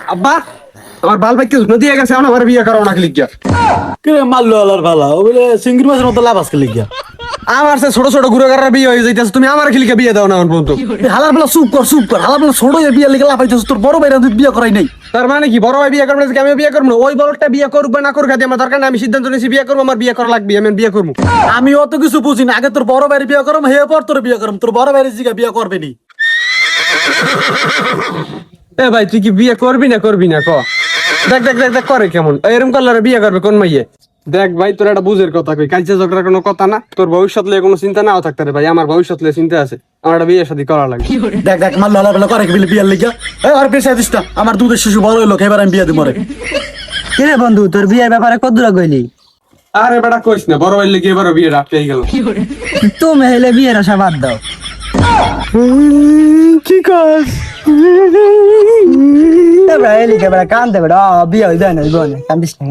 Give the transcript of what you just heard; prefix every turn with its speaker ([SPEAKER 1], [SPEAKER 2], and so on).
[SPEAKER 1] আব্বা আমার বাল ভাই কিছু দিয়ে গেছে আমার বিয়ে করাও না লিখিয়া
[SPEAKER 2] কিরে মারলো আলার ভালা ও বলে সিঙ্গির মাছের মতো লাভ আজকে লিখিয়া
[SPEAKER 1] আমার সে ছোট ছোট গুড়াগারের বিয়ে হয়ে যাইতেছে তুমি আমার খিলিকে বিয়ে দাও না এখন পর্যন্ত
[SPEAKER 2] হালার বেলা চুপ কর হালার বেলা ছোট বিয়ে লিখে লাভ হইতেছে তোর বড় ভাইরা বিয়ে করাই নাই
[SPEAKER 1] তার মানে কি বড় ভাই বিয়ে করবে না আমি বিয়ে করবো না ওই বড়টা বিয়ে করবে না করবে আমার দরকার না আমি সিদ্ধান্ত নিয়েছি বিয়ে করবো আমার বিয়ে করা লাগবে আমি বিয়ে করবো
[SPEAKER 2] আমি অত কিছু বুঝি না আগে তোর বড় ভাইয়ের বিয়ে করম হে পর তোর বিয়ে করম তোর বড় ভাইয়ের জিগা বিয়ে করবে নি
[SPEAKER 1] এ ভাই তুই কি বিয়ে করবি না ক দেখ দেখ দেখ দেখ করে কেমন এরকম করলে বিয়ে করবে কোন মাইয়ে দেখ ভাই তোর একটা বুঝের কথা কই কালচে ঝগড়ার কোনো কথা না তোর ভবিষ্যৎ লিয়ে কোনো চিন্তা নাও থাকতে রে ভাই আমার ভবিষ্যৎ লিয়ে চিন্তা আছে আমার একটা বিয়ে শাদী করা লাগবে
[SPEAKER 2] দেখ মারলো হালার বেলা করে বিলে বিয়ে লিখা আর পেশা দিস না আমার দুধের শিশু বড় হইলো এবার আমি বিয়ে দিব রে
[SPEAKER 3] কিরে বন্ধু তোর বিয়ের ব্যাপারে কত দূর গইলি?
[SPEAKER 1] আরে বেটা কইস না বড় ভাই লেগে এবারও বিয়ে রাখতেই গেল
[SPEAKER 3] তুমি হইলে বিয়ের আশা বাদ দাও।
[SPEAKER 1] কি কর
[SPEAKER 3] এবার এলিকে বেড়া কান্দে বেড়া বিয়ে হয়ে যায় না কান্দিস না